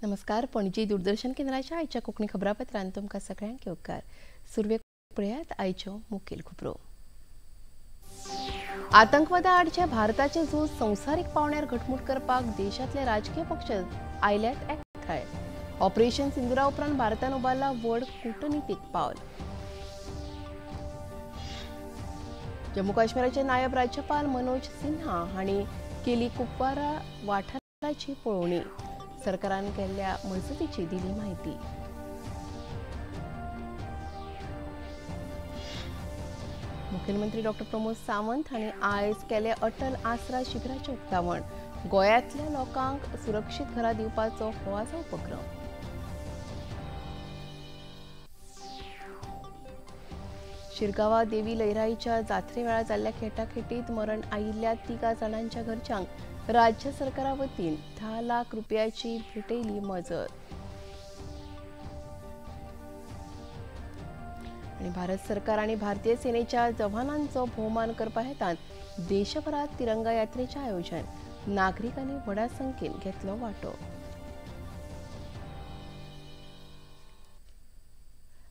नमस्कार. पणजी दूरदर्शन केंद्राच्या आयच्या कोंकणी खबरापत्रांत तुमकां सगळ्यांक येवकार. सुरवे पळयात आयच्यो मुखेल खबरो. आतंकवादा आडचे भारताचे झूज संवसारीक पावंड्यार घटमूट करपाक देशांतले राजकीय पक्ष आयल्यात एकठांय. ऑपरेशन सिंदुरा उपरांत भारतान उबारला व्हड कूटनितीक पावल. जम्मू काश्मीराचे नायब राज्यपाल मनोज सिन्हा हांणी केली कुपवारा वाठाराची पळोवणी. सरकारान केल्ल्या मजतीची दिली माहिती. मुखेलमंत्री डॉ. प्रमोद सावंत हांणी आयज केले अटल आसरा शिबिराचें उक्तावण. गोंयांतल्या लोकांक सुरक्षीत घरां दिवपाचो हो आसा उपक्रम. शिरगांवा देवी लयराईच्या जात्रे वेळार जाल्ल्या खेटाखेटीत मरण आयिल्ल्या 3 जाणांच्या घरच्यांक राज्य सरकारा वतीन 10 लाख रुपयाची भेटयली मजत. आणि भारत सरकार आणि भारतीय सेनेच्या जवानांचो भोवमान करपा हेतान देशभरात तिरंगा यात्रेचे आयोजन. नागरिकांनी व्हडा संख्येन घेतलो वांटो.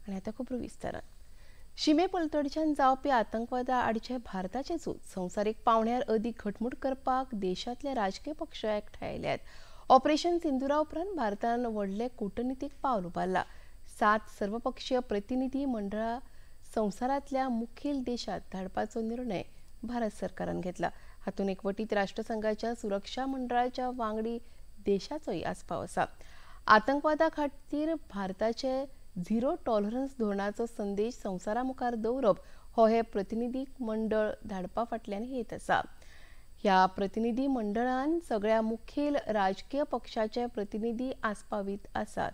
आणि आता खबरो विस्तारान. शिमे पलतडच्यान जावपी आतंकवादा आडचे भारताचे झूज संवसारीक पावंड्यार अदीक घटमूट करपाक देशांतले राजकीय पक्ष एकठांय आयल्यात. ऑपरेशन सिंदुरा उपरांत भारतान व्हडले कूटनितीक पावल उबारला. 7 सर्वपक्षीय प्रतिनिधी मंडळां संवसारांतल्या मुखेल देशांत धाडपाचो निर्णय भारत सरकारान घेतला. हातूंत एकवटीत राष्ट्रसंघाच्या सुरक्षा मंडळाच्या वांगडी देशाचोय आस्पाव आसा. आतंकवादा खातीर भारताचे झिरो टॉलरन्स धोरणाचो संदेश संवसारा मुखार दवरप हो हे प्रतिनिधी मंडळ धाडपा फाटल्यान हेत आसा. ह्या प्रतिनिधी मंडळान सगळ्या मुखेल राजकीय पक्षाचे प्रतिनिधी आस्पावीत आसात.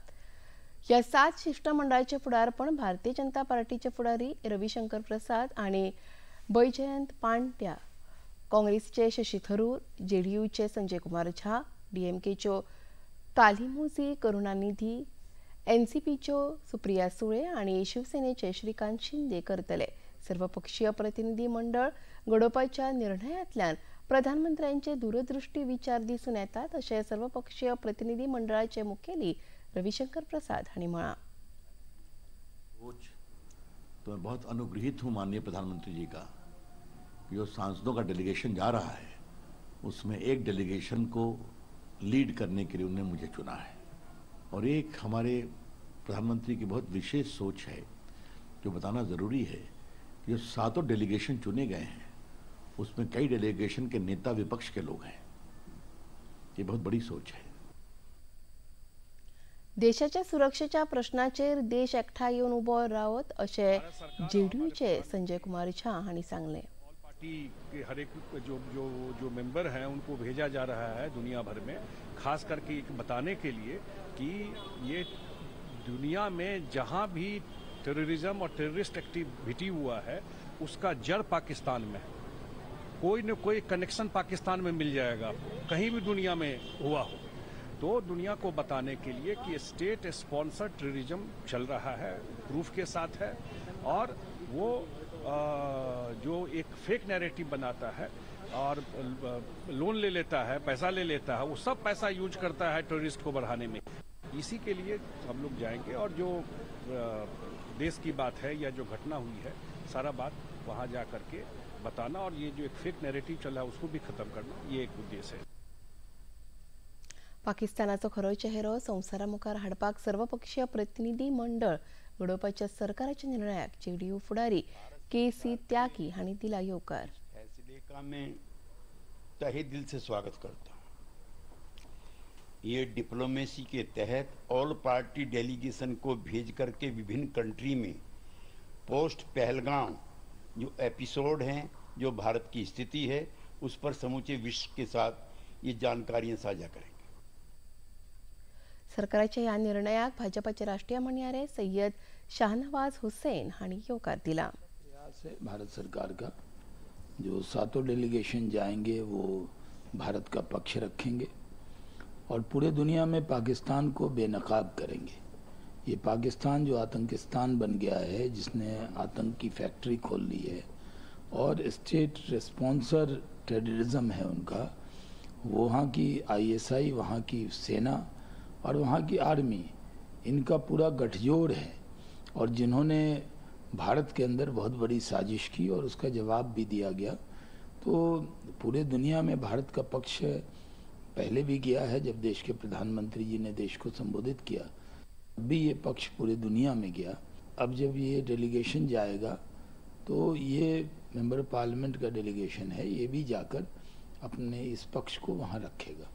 ह्या 7 शिष्टमंडळाचे फुडारपण भारतीय जनता पार्टीचे फुडारी रविशंकर प्रसाद आणि बैजयंत पांड्या, काँग्रेसचे शशी थरूर, जेडीयूचे संजय कुमार झा, डीएमकेच्यो कालिमोझी करुणानिधी, एनसीपीच्यो सुप्रिया सुळे आणि शिवसेनेचे श्रीकांत शिंदे करतले. सर्वपक्षीय प्रतिनिधी मंडळ घडोवपाच्या निर्णयांतल्यान प्रधानमंत्र्यांचे दूरदृष्टी विचार दिसून येतात अशें सर्वपक्षीय प्रतिनिधी मंडळाचे मुखेली रविशंकर प्रसाद हांणी म्हळां. तो मैं बहुत अनुग्रहित हूँ माननीय प्रधानमंत्री जी का. जो सांसदों का डेलीगेशन जा रहा है उसमें एक डेलीगेशन को लीड करने के लिए उन्होंने मुझे चुना है. और एक हमारे प्रधानमंत्री की बहुत विशेष सोच है जो बताना ज़रूरी है. जो 7 डेलीगेशन चुने गए हैं उसमें कई डेलीगेशन के नेता विपक्ष के लोग हैं. ये बहुत बड़ी सोच है. देशाच्या सुरक्षेच्या प्रश्नाचेर देश एकठांय येवन उबो रावत अशें जेडीयूचे संजय कुमार झा हांणी सांगलें. पार्टी के हर एक जो मेंबर हैं उनको भेजा जा रहा है दुनिया भर में, खास करके बताने के लिए कि ये दुनिया में जहां भी टेररिज्म और टेररिस्ट एक्टिविटी हुआ है उसका जड़ पाकिस्तान में. कोई न कोई कनेक्शन पाकिस्तान में मिल जाएगा कहीं भी दुनिया में हुआ हो. तो दुनिया को बताने के लिए कि स्टेट स्पॉन्सर्ड टेररिज्म चल रहा है, प्रूफ के साथ है. और वो जो एक फेक नैरेटिव बनाता है और लोन ले लेता है, पैसा ले लेता है, वो सब पैसा यूज करता है टेररिस्ट को बढ़ाने में. इसी के लिए हम लोग जाएंगे और जो देश की बात है या जो घटना हुई है सारा बात वहां जा करके बताना और ये जो एक फेक नैरेटिव चला है उसको भी खत्म करना, ये एक उद्देश्य है. पाकिस्तानाचो खरो चेहरो संवसारा मुखार हाडपाक सर्वपक्षीय प्रतिनिधी मंडळ घडोवपाच्या सरकाराच्या निर्णयाक जेडीयू फुडारी केसी त्यागी हांणी दिला येवकार. फैसले का मैं तहे दिल से स्वागत करता हूँ. ये डिप्लोमेसी के तहत ऑल पार्टी डेलीगेशन को भेज करके विभिन्न कंट्री में पोस्ट पहलगाम जो एपिसोड हैं, जो भारत की स्थिति है उस पर समूचे विश्व के साथ ये जानकारियां साझा करेंगे. सरकाराच्या ह्या निर्णयाक भाजपाचे राष्ट्रीय म्हणयारे सय्यद शाहनवाज हुसैन हांणी येवकार दिला. भारत सरकार का जो 7 डेलीगेशन जाएंगे वो भारत का पक्ष रखेंगे और पूरे दुनिया में पाकिस्तान को बेनकाब करेंगे. ये पाकिस्तान जो आतंकिस्तान बन गया है, जिसने आतंक की फैक्ट्री खोल ली है और स्टेट स्पॉन्सर टेररिज्म है उनका, वहाँ की आईएसआई, वहाँ की सेना और वहाँ की आर्मी, इनका पूरा गठजोड़ है, और जिन्होंने भारत के अंदर बहुत बड़ी साजिश की और उसका जवाब भी दिया गया। तो पूरे दुनिया में भारत का पक्ष पहले भी गया है, जब देश के प्रधानमंत्री जी ने देश को संबोधित किया तब भी ये पक्ष पूरे दुनिया में गया। अब जब ये डेलीगेशन जाएगा तो ये मेंबर पार्लियामेंट का डेलीगेशन है, ये भी जाकर अपने इस पक्ष को वहाँ रखेगा।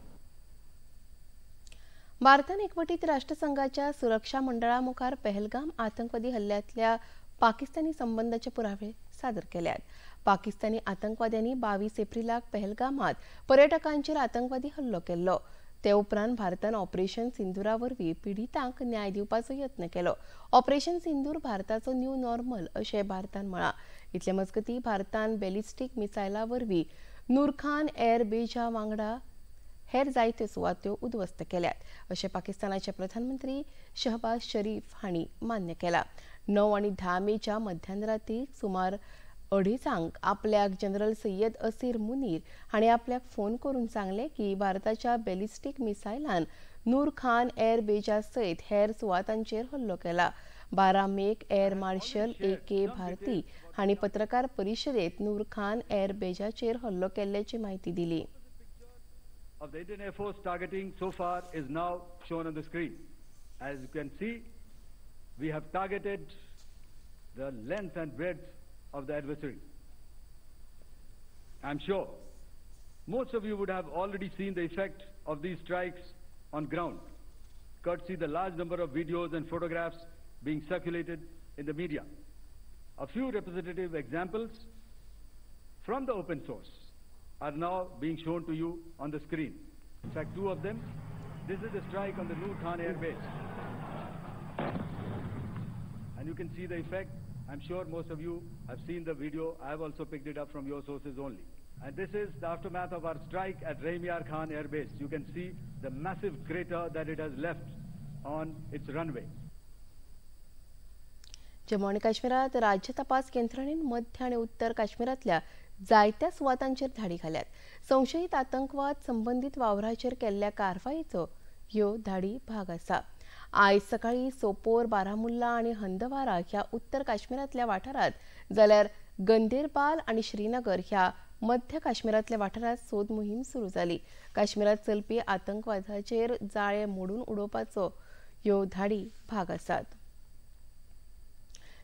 भारताने एकवटीत राष्ट्रसंघाच्या सुरक्षा मंडळामुखार पहलगाम आतंकवादी हल्ल्यातल्या पाकिस्तानी संबंधाचे पुरावे सादर केल्यात। पाकिस्तानी आतंकवाद्यांनी 22 एप्रिलाक पहलगामात पर्यटकांचेर आतंकवादी हल्लो केल्लो। ते उपरांत भारतान ऑपरेशन सिंदुरा वरवीं पिडीतांक न्याय दिवपाचो यत्न केलो। ऑपरेशन सिंदूर भारताचो न्यू नॉर्मल अशें भारतान म्हळां। इतले मजगतीं भारतान बॅलिस्टीक मिसायला वरवीं नूरखान एअर बेजा वांगडा हेर जायत्यो सुवात्यो उद्ध्वस्त केल्यात अशें पाकिस्तानाचे प्रधानमंत्री शहबाज शरीफ हांणी मान्य केला। 9 आनी 10 मेच्या मध्यानरातीक सुमार 2:30 आपल्याक जनरल सय्यद असीर मुनीर हांणी आपल्याक फोन करून सांगले की भारताच्या बॅलिस्टीक मिसायलान नूर खान एअर बेजा सयत हेर सुवातांचेर हल्लो केला। 12 मेक एअर मार्शल AK भारती हांणी पत्रकार परिशदेंत नूर खान एअर बेजाचेर हल्लो केल्ल्याची माहिती दिली। Of the Indian Air Force targeting so far is now shown on the screen. As you can see, we have targeted the length and breadth of the adversary. I'm sure most of you would have already seen the effect of these strikes on ground, courtesy the large number of videos and photographs being circulated in the media. A few representative examples from the open source are now being shown to you on the screen. In fact, 2 of them. This is the strike on the Noor Khan Air Base. And you can see the effect. I'm sure most of you have seen the video. I have also picked it up from your sources only. And this is the aftermath of our strike at Rahimyar Khan Air Base. You can see the massive crater that it has left on its runway. Jammu आणि काश्मीरात राज्य तपास यंत्रणेन मध्य आणि उत्तर काश्मीरातल्या जायत्या सुवातांचेर धाडी घाल्यात। संशयित आतंकवाद संबंधित वावराचेर केल्ल्या कारवायेचो ह्यो धाडी भाग आसा। आयज सकाळी सोपोर, बारामुल्ला आणि हंदवारा ह्या उत्तर काश्मीरातल्या वाठारात जाल्यार गंदेरबाल आणि श्रीनगर ह्या मध्य काश्मीरातल्या वाठारात सोद मोहीम सुरू जाली। काश्मीरात चलपी आतंकवादाचेर जाळे मोडून उडोवपाचो ह्यो धाडी भाग आसात।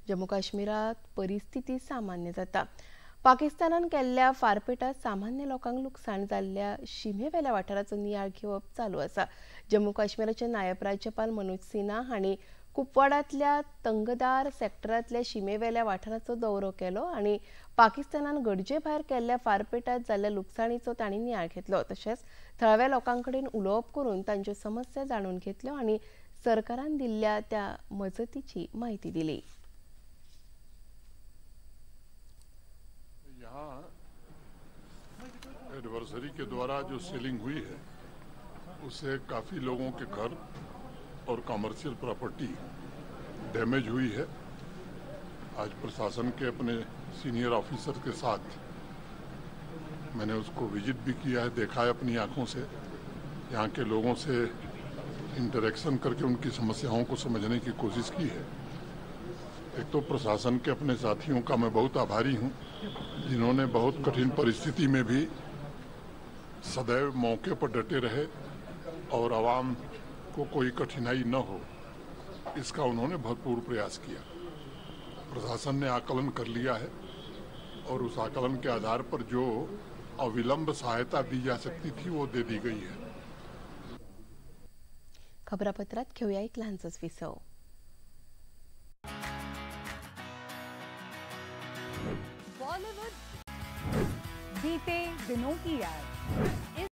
जम्मू काश्मीरात परिस्थिती सामान्य जाता। पाकिस्तानान केल्ल्या फारपेटात सामान्य लोकांक लुकसाण जाल्ल्या शिमेवेल्या वाठाराचो नियाळ घेवप चालू आसा। जम्मू काश्मीराचे नायब राज्यपाल मनोज सिन्हा हांणी कुपवाडातल्या तंगदार सेक्टरातल्या शिमेवेल्या वाठाराचो दौरो केलो आणि पाकिस्तानान गरजे भायर केल्ल्या फारपेटात जाल्ल्या लुकसाणीचो तांणी नियाळ घेतलो। तशेंच थळाव्या लोकांकडेन उलोवप करून तांच्यो समस्या जाणून घेतल्यो आणि सरकारान दिल्ल्या त्या मजतीची माहिती दिली। एडवर्सरी के द्वारा जो सेलिंग हुई है उससे काफ़ी लोगों के घर और कमर्शियल प्रॉपर्टी डैमेज हुई है। आज प्रशासन के अपने सीनियर ऑफिसर के साथ मैंने उसको विजिट भी किया है, देखा है अपनी आंखों से, यहाँ के लोगों से इंटरेक्शन करके उनकी समस्याओं को समझने की कोशिश की है। एक तो प्रशासन के अपने साथियों का मैं बहुत आभारी हूँ, जिन्होंने बहुत कठिन परिस्थिति में भी सदैव मौके पर डटे रहे और आवाम को कोई कठिनाई न हो, इसका उन्होंने भरपूर प्रयास किया। प्रशासन ने आकलन कर लिया है और उस आकलन के आधार पर जो अविलंब सहायता दी जा सकती थी वो दे दी गई है। खबरापत्रात घेऊया एक लहानसंच विसव। बॉलीवुड बीते दिनों की याद, इस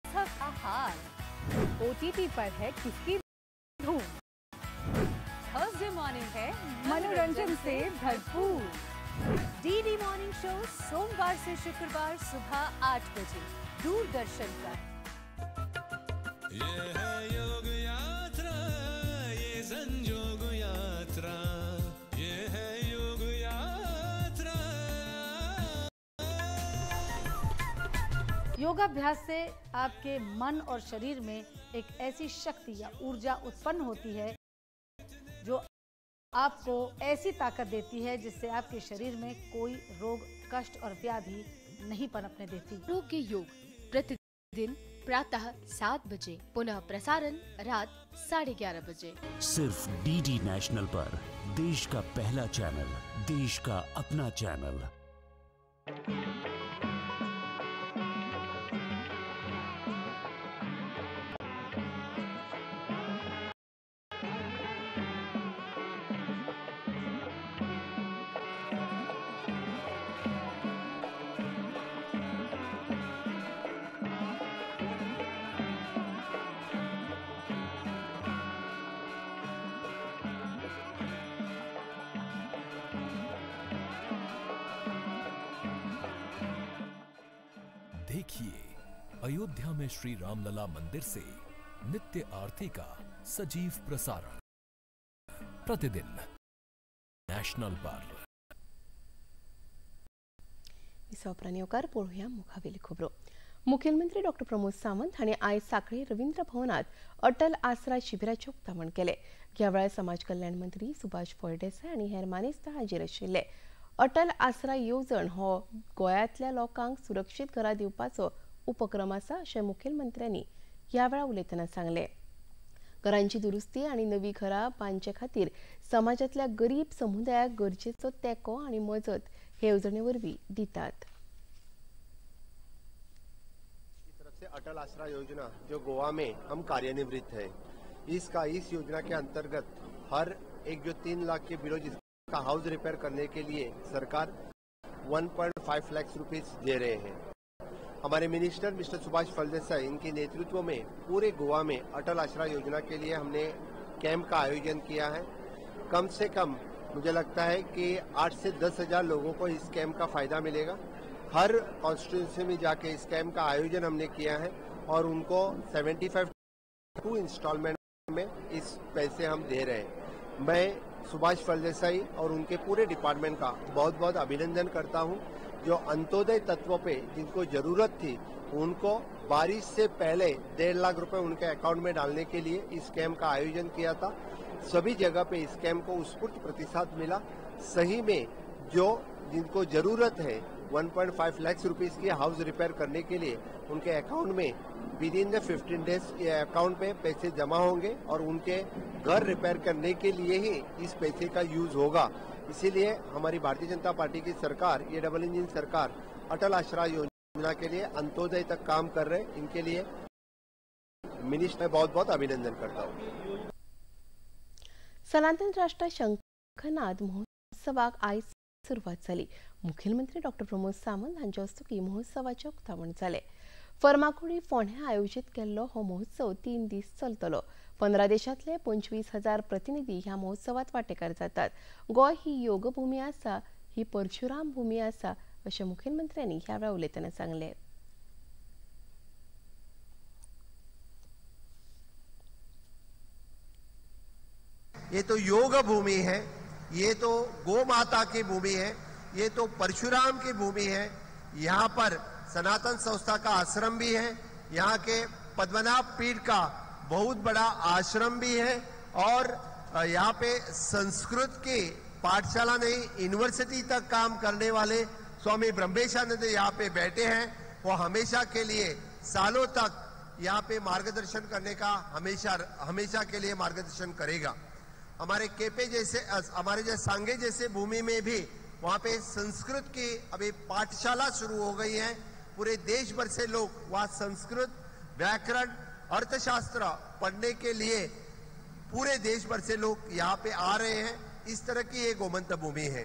हफ्ते का हाल OTT पर है किसकी धूम। थर्सडे मॉर्निंग है मनोरंजन से भरपूर। DD मॉर्निंग शो सोमवार से शुक्रवार सुबह 8 बजे दूरदर्शन पर। ये है योग यात्रा, ये संयोग यात्रा, ये है योग यात्रा। योगाभ्यास से आपके मन और शरीर में एक ऐसी शक्ति या ऊर्जा उत्पन्न होती है जो आपको ऐसी ताकत देती है जिससे आपके शरीर में कोई रोग, कष्ट और व्याधि नहीं पनपने देती। आरोग्य योग प्रतिदिन प्रातः 7 बजे, पुनः प्रसारण रात 11:30 बजे। सिर्फ डीडी नेशनल पर, देश का पहला चैनल, देश का अपना चैनल। देखिए अयोध्या में श्री रामलला मंदिर से नित्य आरती का सजीव प्रसारण प्रतिदिन नॅशनल पर। उपरांत येवकार पळोवया मुखावेली खबरो। मुखेलमंत्री डॉ. प्रमोद सावंत हांणी आयज सांखळी रवींद्र भवनात अटल आसरा शिबिराचें उक्तावण केलें। ह्या वेळार समाज कल्याण मंत्री सुभाष फळदेसाय आनी हेर मानेस्त हाजीर आशिल्ले। अटल आसरा येवजण हो गोंयांतल्या लोकांक सुरक्षीत घरां दिवपाचो उपक्रम आसा अशें मुखेलमंत्र्यांनी ह्या वेळार उलयतना सांगलें। घरांची दुरुस्ती आनी नवी घरां बांदचे खातीर समाजांतल्या गरीब समुदायाक गरजेचो तेंको आनी मजत हे येवजणे वरवीं दितात। अटल आसरा योजना जो गोवा में हम कार्यान्वित है, इस योजना के अंतर्गत हर एक जो 3 लाख के बिलो जिसका हाउस रिपेयर करने के लिए सरकार 1.5 लाख रुपीस दे रहे हैं। हमारे मिनिस्टर मिस्टर सुभाष फळदेसाई इनके नेतृत्व में पूरे गोवा में अटल आसरा योजना के लिए हमने कैंप का आयोजन किया है। कम से कम मुझे लगता है कि 8 से 10 हजार लोगों को इस कैंप का फायदा मिलेगा। हर कॉन्स्टिट्यूंसी में जाके इस कैंप का आयोजन हमने किया है और उनको 75 इंस्टॉलमेंट में इस पैसे हम दे रहे हैं। मैं सुभाष फळदेसाई और उनके पूरे डिपार्टमेंट का बहुत बहुत अभिनंदन करता हूं, जो अंत्योदय तत्व पे जिनको जरूरत थी उनको बारिश से पहले 1.5 लाख रुपए उनके अकाउंट में डालने के लिए इस कैंप का आयोजन किया था। सभी जगह पे इस कैंप को उत्स्फूर्त प्रतिसाद मिला। सही में जो जिनको जरूरत है 1.5 लाख रुपीस की हाउस रिपेयर करने के लिए उनके अकाउंट में विद इन द 15 डेज ये अकाउंट में पैसे जमा होंगे और उनके घर रिपेयर करने के लिए ही इस पैसे का यूज होगा। इसीलिए हमारी भारतीय जनता पार्टी की सरकार, ये डबल इंजन सरकार, अटल आसरा योजना के लिए अंत्योदय तक काम कर रहे। इनके लिए मिनिस्टर मैं बहुत बहुत अभिनंदन करता हूँ। सनातन राष्ट्र शंखनाद महोत्सवाक आयज सुरवात जाली। मुखेलमंत्री डॉ. प्रमोद सावंत हांचे हस्तुकी महोत्सवाचें उक्तावण जालें। फर्मागुडी फोंड्या आयोजीत केल्लो हो महोत्सव 3 दीस चलतलो। 15 देशांतले 25,000 प्रतिनिधी ह्या महोत्सवात वांटेकार जातात। गोंय ही योग भूमी आसा, ही परशुराम भूमी आसा अशें मुखेलमंत्र्यांनी ह्या वेळार उलयतना सांगलें। ये तो योग भूमि है, ये तो गौ माता की भूमि है, ये तो परशुराम की भूमि है। यहाँ पर सनातन संस्था का आश्रम भी है, यहाँ के पद्मनाभ पीठ का बहुत बड़ा आश्रम भी है और यहाँ पे संस्कृत की पाठशाला नहीं यूनिवर्सिटी तक काम करने वाले स्वामी ब्रह्मेशानंद यहाँ पे बैठे हैं। वो हमेशा के लिए सालों तक यहाँ पे मार्गदर्शन करने का हमेशा के लिए मार्गदर्शन करेगा। हमारे केपे जैसे, हमारे जैसे सांगे जैसे भूमि में भी वहाँ पे संस्कृत की अभी पाठशाला शुरू हो गई है। पूरे देश भर से लोग वहाँ संस्कृत, व्याकरण, अर्थशास्त्र पढ़ने के लिए पूरे देश भर से लोग यहाँ पे आ रहे हैं। इस तरह की ये गोमंत भूमि है।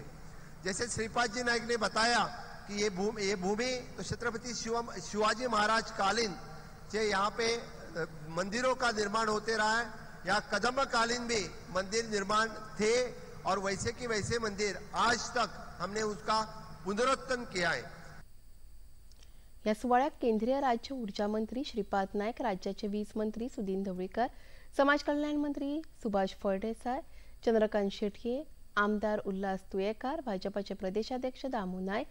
जैसे श्रीपाद जी नायक ने बताया कि ये भूमि तो छत्रपति शिवाजी महाराज कालीन से यहाँ पे मंदिरों का निर्माण होते रहा है। यहाँ कदम्ब कालीन भी मंदिर निर्माण थे और वैसे की वैसे मंदिर आज तक हमने उसका पुनरुत्थान किया है। या सुवाळ्याक केंद्रीय राज्य ऊर्जा मंत्री श्रीपाद नायक, राज्याचे वीज मंत्री सुदीन ढवळीकर, समाज कल्याण मंत्री सुभाष फळदेसाय, चंद्रकांत शेटये, आमदार उल्हास तुयेकार, भाजपाचे प्रदेशाध्यक्ष दामू नायक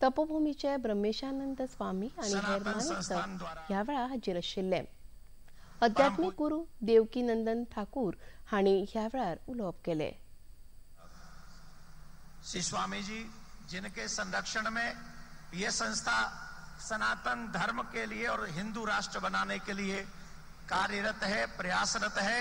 तपोभूमीचे ब्रह्मेशानंद स्वामी आणि हेर मानेस्त ह्या वेळा हाजीर आशिल्ले. आध्यात्मिक गुरू देवकीनंदन ठाकूर हांणी ह्या वेळार उलोवप केले. श्री स्वामी जी जिनके संरक्षण में ये संस्था सनातन धर्म के लिए और हिंदू राष्ट्र बनाने के लिए कार्यरत है, प्रयासरत है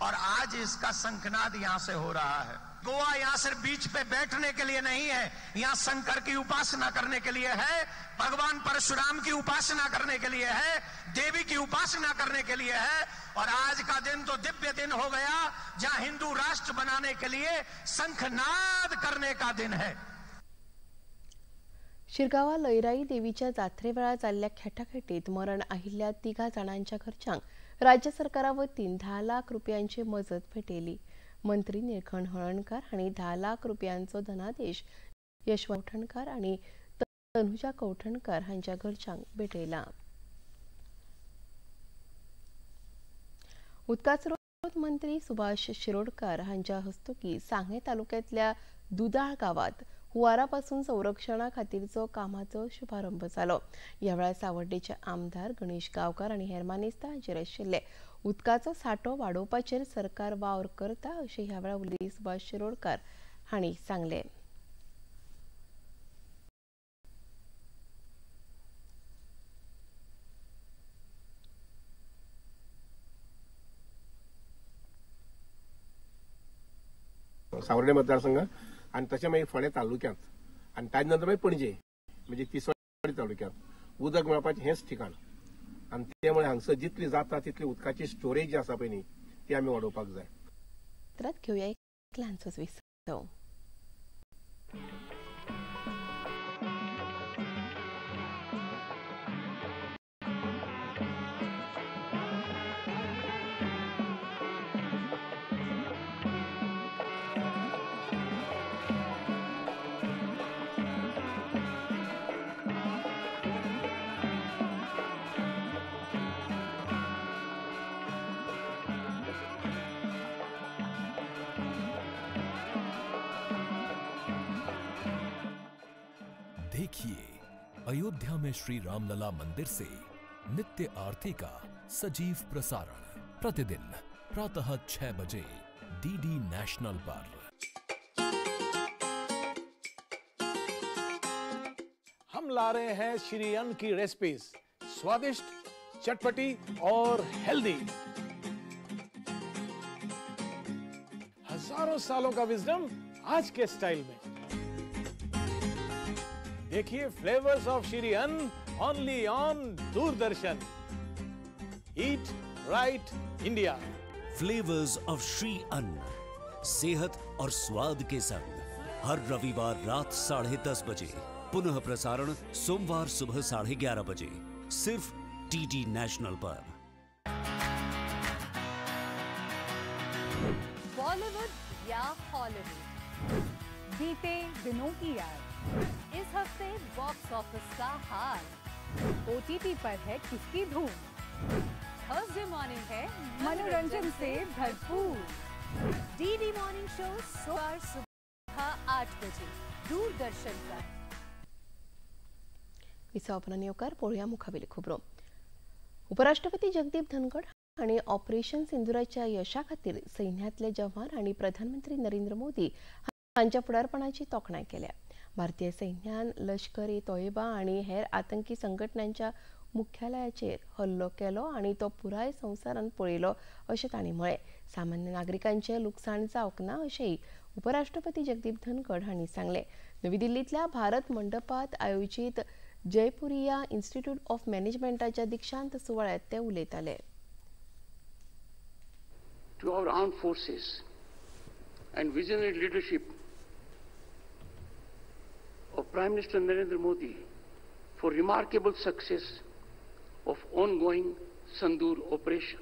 और आज इसका शंखनाद यहाँ से हो रहा है. गोवा यहाँ सिर्फ बीच पे बैठने के लिए नहीं है, यहाँ शंकर की उपासना करने के लिए है, भगवान परशुराम की उपासना करने के लिए है, देवी की उपासना करने के लिए है. और आज का दिन तो दिव्य दिन हो गया जहाँ हिंदू राष्ट्र बनाने के लिए शंखनाद करने का दिन है. शिरगावा लयराई देवीच्या जात्रे वेळा जाल्ल्या खेटाखेटीत मरण आयिल्ल्या 3 जाणांच्या घरच्यांक राज्य सरकारा वतीन 10 लाख रुपयांची मजत भेटयली. मंत्री निळकंठ हळर्णकार हांणी 10 लाख रुपयांचो धनादेश यशवंत कौठणकार आणि तनुजा कौठणकार हांच्या घरच्यांक भेटयला. उदकाचो स्रोत मंत्री सुभाष शिरोडकार हांच्या हस्तुकी सांगे तालुक्यातल्या दुधाळ गावात हुवारापासून संरक्षणा खातीरचो कामाचो शुभारंभ जालो. ह्या वेळार सावर्डेचे आमदार गणेश गांवकार आनी हेर मानेस्त हाजीर आशिल्ले. उदकाचो सांठो वाडोवपाचेर सरकार वावर करता अशें ह्या वेळार उलयतना सुभाष शिरोडकार हांणी सांगले. सावर्डे मतदारसंघ आणि तशें मागीर फोंड्या तालुक्यांत आनी ताजे नंतर मागीर पणजे म्हणजे तिसवाडी तालुक्यांत उदक मेळपाचें हेंच ठिकाण आनी त्यामुळे हांगसर जितली जाता तितली उदकाची स्टोरेज जी आसा पळय न्ही ती आमी वाडोवपाक जाय. घेवया एक ल्हानसोच विसव. देखिए अयोध्या में श्री रामलला मंदिर से नित्य आरती का सजीव प्रसारण प्रतिदिन प्रातः 6 बजे डीडी नेशनल पर. हम ला रहे हैं श्री अन्न की रेसिपीज, स्वादिष्ट, चटपटी और हेल्दी. हजारों सालों का विजडम आज के स्टाइल में. देखिए फ्लेवर्स ऑफ श्री अन्न only on Doordarshan. Eat right India. Flavours of Shri अन्न, सेहत और स्वाद के संग हर रविवार रात 10:30 बजे, पुनः प्रसारण सोमवार सुबह 11:30 बजे, सिर्फ डीडी नेशनल पर. बॉलीवुड या हॉलीवुड, बीते दिनों की याद. इस हफ्ते बॉक्स ऑफिस का हाल. ओटीटी पर है किसकी धूम. थर्सडे मॉर्निंग है मनोरंजन से भरपूर. डीडी मॉर्निंग शो सोमवार सुबह 8 बजे दूरदर्शन पर. विसावपणान येवकार पळोवया मुखावेली खबरो. उपराष्ट्रपती जगदीप धनखड हांणी ऑपरेशन सिंधुराच्या यशा खातीर सैन्यांतले जवान आनी प्रधानमंत्री नरेंद्र मोदी हांच्या फुडारपणाची तोखणाय केल्या. भारतीय सैन्यान लष्कर ए तोयबा आनी हेर आतंकी संघटनांच्या मुख्यालयाचेर हल्लो केलो आनी तो पुराय संवसारान पळयलो अशें तांणी म्हळें. सामान्य नागरिकांचें लुकसाण जावंक ना अशेंय उपराष्ट्रपती जगदीप धनखड हांणी सांगलें. नवी दिल्लींतल्या भारत मंडपांत आयोजीत जयपुरिया इन्स्टिट्यूट ऑफ मॅनेजमेंटाच्या दीक्षांत सुवाळ्यात ते उलयताले. To our armed forces and visionary leadership of Prime Minister Narendra Modi for remarkable success of ongoing Sindoor operation.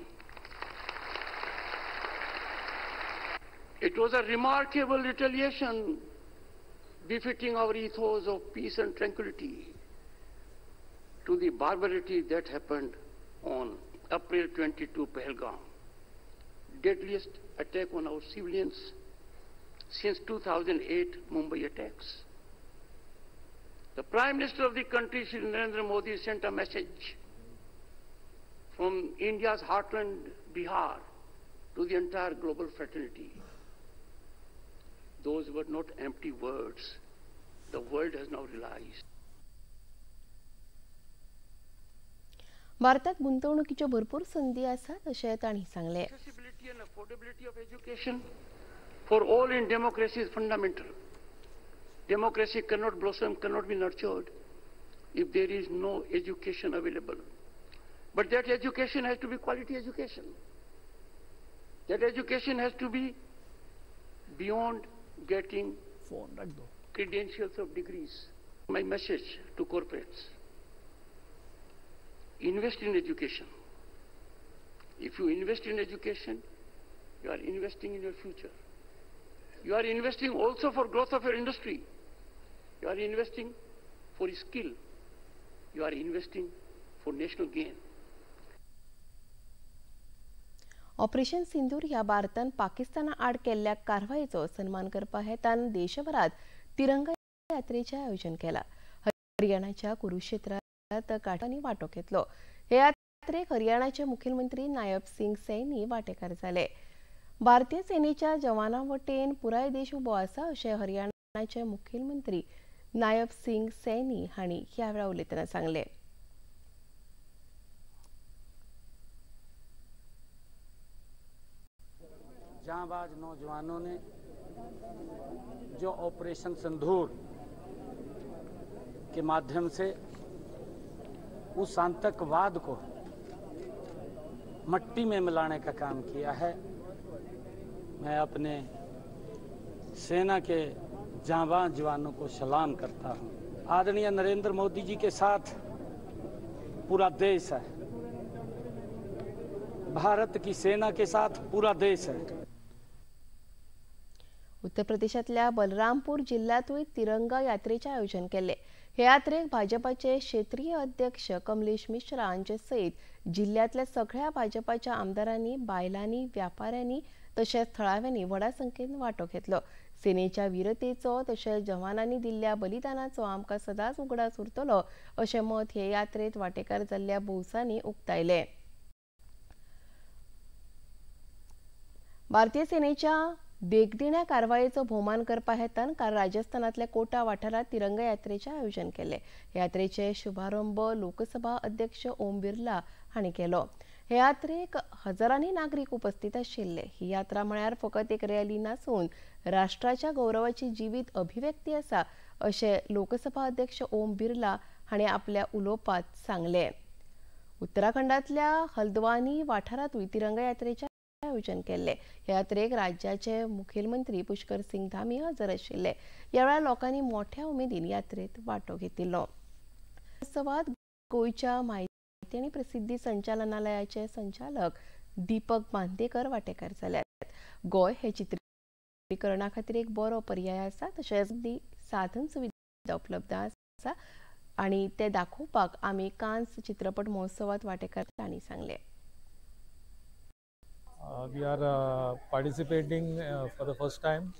It was a remarkable retaliation befitting our ethos of peace and tranquility to the barbarity that happened on April 22, Pahalgam, deadliest attack on our civilians since 2008 Mumbai attacks. The Prime Minister of the country, Shri Narendra Modi, sent a message from India's heartland, Bihar, to the entire global fraternity. Those were not empty words. The world has now realized. भारतात गुंतवणुकीच्या भरपूर संधी आसात अशें तांणी सांगले. Accessibility and affordability of education for all in democracy is fundamental. Democracy cannot blossom, cannot be nurtured if there is no education available. But that education has to be quality education. That education has to be beyond getting credentials of degrees. My message to corporates: invest in education. If you invest in education, you are investing in your future. You are investing also for growth of your industry. You are investing for skill. You are investing for national gain. Operation Sindoor ह्या भारतान पाकिस्ताना आड केल्ल्या कारवायेचो सन्मान करपा हेतान देशभरात तिरंगा यात्रेचे आयोजन केला. हरियाणाच्या कुरुक्षेत्रात काठांनी वांटो घेतलो. हे यात्रेक हरियाणाचे मुखेलमंत्री नायब सिंग सैनी वांटेकार जाले. भारतीय सेनेच्या जवानां वटेन पुराय देश उबो आसा अशें हरियाणाचे मुखेलमंत्री नायब सिंग सैनी हांणी ह्या वेळा उलयतना सांगले. जांबाज नौजवानों ने जो ऑपरेशन सिंदूर के माध्यम से उस आतंकवाद को मट्टी में मिलाने का काम किया है, मैं अपने सेना के जांबाज जवानों को सलाम करता हूं. आदरणीय नरेंद्र मोदी जी के साथ पूरा देश है, भारत की सेना के साथ पूरा देश है. उत्तर प्रदेशातल्या बलरामपूर जिल्ह्यातूय तिरंगा यात्रेचे आयोजन केले. हे यात्रेक भाजपाचे क्षेत्रीय अध्यक्ष कमलेश मिश्रा हांचे सयत जिल्ह्यातल्या सगळ्या भाजपाच्या आमदारांनी, बायलांनी, व्यापाऱ्यांनी तशेंच थळाव्यांनी व्हडा संख्येन वांटो घेतलो. सेनेच्या वीरतेचो तशेंच जवानांनी दिल्ल्या बलिदानाचो आमकां सदांच उगडास उरतलो अशें मत हे यात्रेत वांटेकार जाल्ल्या भोवसांनी उक्तायले. भारतीय सेनेच्या देखदिण्या कारवायेचो भोवमान करपा हेतान काल राजस्थानातल्या कोटा वाठारात तिरंगा यात्रेचे आयोजन केले. यात्रेचे शुभारंभ लोकसभा अध्यक्ष ओम बिर्ला हांणी केलो. हे यात्रेक हजारांनी नागरिक उपस्थित आशिल्ले. ही यात्रा म्हळ्यार फकत एक रॅली नासून राष्ट्राच्या गौरवाची जीवित अभिव्यक्ती आसा अशें लोकसभा अध्यक्ष ओम बिर्ला हांणी आपल्या उलोवपांत सांगले. उत्तराखंडातल्या हल्द्वानी वाठारातूय तिरंगा यात्रेचे आयोजन केले. ह्या यात्रेक राज्याचे मुखेलमंत्री पुष्कर सिंग धामी हजर आशिल्ले. ह्या वेळार लोकांनी मोठ्या उमेदीन यात्रेत वांटो घेतिल्लो. उत्सवात गोंयच्या माहिती आनी प्रसिद्धी संचालनालयाचे संचालक दीपक बांदेकर वांटेकार जाल्यात. गोंय हे चित्रीकरणा खातीर एक बरो पर्याय आसा, तशेंच साधन सुविधा उपलब्ध आसा आनी ते दाखोवपाक आमी कान्स चित्रपट महोत्सवात वांटेकार तांणी सांगले. We are participating for the first time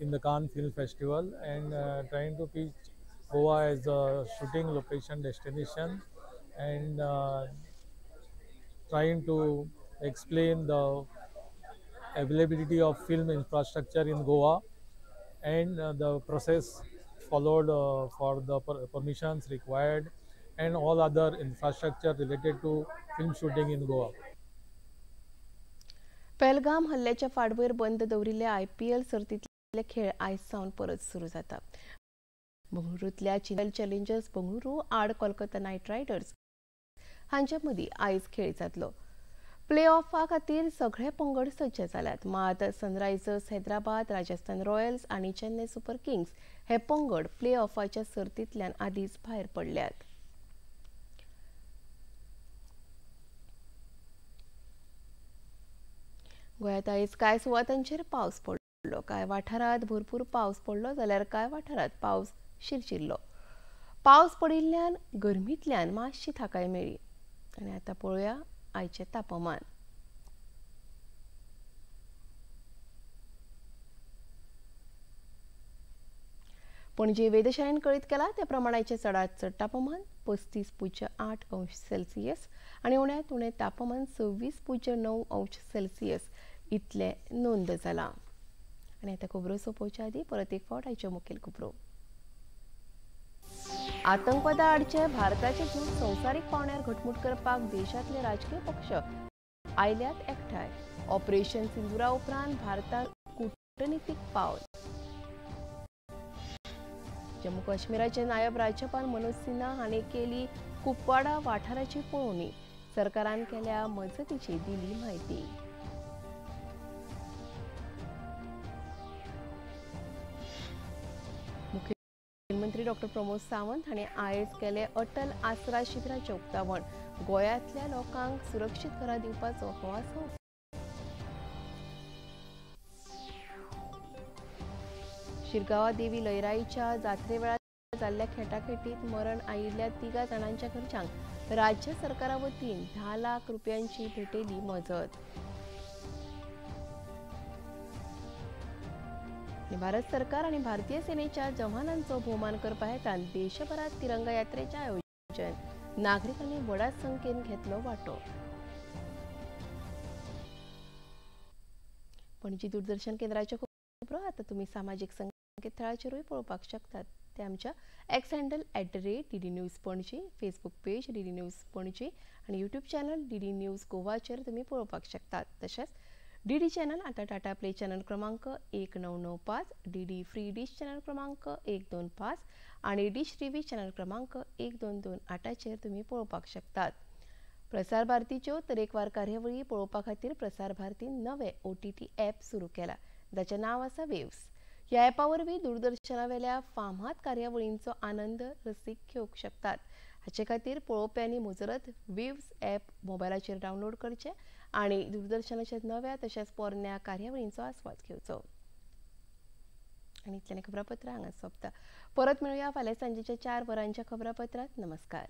in the Cannes Film Festival and trying to pitch Goa as a shooting location destination and trying to explain the availability of film infrastructure in Goa and the process followed for the permissions required and all other infrastructure related to film shooting in Goa. Pahalgam हल्ल्याच्या फाटभुंयेर बंद दवरिल्ल्या IPL सर्तींतले खेळ आयज सावन परत सुरू जाता. बंगळुरूंतल्या चिन्नय challengers Bengaluru आड Kolkata night riders हांच्या मदीं आयज खेळ जातलो. प्ले ऑफा खातीर सगळे पंगड सज्ज जाल्यात. मात सनरायझर्स हैदराबाद, राजस्थान रॉयल्स आनी चेन्नई सुपर किंग्स हे पंगड प्ले ऑफाच्या सर्तींतल्यान आदींच भायर पडल्यात. गोंयांत आयज कांय सुवातांचेर पावस पडलो. कांय वाठारांत भरपूर पावस पडलो जाल्यार कांय वाठारांत पावस शिरशिरलो. पावस पडिल्ल्यान गरमींतल्यान मातशी थाकाय मेळ्ळी. आनी आतां पळोवया आयचें तापमान. पणजे वेधशाळेन कळीत केला त्या प्रमाणाचे चडांत चड तापमान 35.8 अंश सेल्सियस आणि उण्यात उणें तापमान 26.9 अंश सेल्सियस इतले नोंद जाला. आणि आता खबरो सोंपोवचे आदी परत एक फावट आयच्यो मुखेल खबरो. आतंकवादा आडचे भारताचे झूज संवसारीक पावंड्यार घटमूट करपाक देशातले राजकीय पक्ष आयल्यात एकठांय. ऑपरेशन सिंदुरा उपरांत भारताक कूटनीतीक पावल. जम्मू काश्मीराचे नायब राज्यपाल मनोज सिन्हा हांणी केली कुपवाडा वाठाराची पळोवणी. सरकारान केल्या मजतीची दिली म्हायती. मुख्यमंत्री डॉ. प्रमोद सावंत हांणी आयज केले अटल आसरा शिबिराचें उक्तावण. गोंयांतल्या लोकांक सुरक्षीत घरां दिवपाचो हो आसा. शिरगांवा देवी लयराईच्या जात्रे वेळार जाल्ल्या खेटाखेटीत मरण आयिल्ल्या 3 जाणांच्या घरच्यांक राज्य सरकारा वतीन 10 लाख रुपयांची भेटयली मजत. भारत सरकार आणि भारतीय सेनेच्या जवानांचो भोवमान करपा हेतान देशभरात तिरंगा यात्रेचे आयोजन. नागरिकांनी व्हडा संख्येन घेतलो वांटो. पणजी दूरदर्शन केंद्राचे खबरो आता तुम्ही सामाजिक संकेतथळाचेरूय पळोवपाक शकतात. ते आमच्या x handle @DD news Panaji, Facebook page DD news Panaji आणि यूट्यूब चॅनल DD न्यूज गोवाचेर तुम्ही पळोवपाक शकतात. तशेंच DD चॅनल आता टाटा प्ले चॅनल क्रमांक 1995, DD फ्री डिश चॅनल क्रमांक 125 आणि डिश टीव्ही चॅनल क्रमांक 1228चेर तुम्ही पळोवपाक शकतात. प्रसार भारतीच्यो तरेकवार कार्यावळी पळोवपा खातीर प्रसार भारतीन नवे OTT ॲप सुरू केला, जाचें नांव आसा वेव्स. ह्या ॲपा वरवीं दूरदर्शनावेल्या फामाद कार्यावळींचो आनंद रसीक घेवंक शकतात. हाचे खातीर पळोवप्यांनी मुजरत वेव्स ॲप मोबायलाचेर डावनलोड करचें आणि दूरदर्शनाच्या नव्या तशेंच पोरन्या कार्यावळींचो आस्वाद घेवचो. आणि इतल्यानी खबरापत्र हांगा सोंपता. परत मेळुया फाल्यां सांजेच्या 4 वरांच्या खबरापत्रांत. नमस्कार.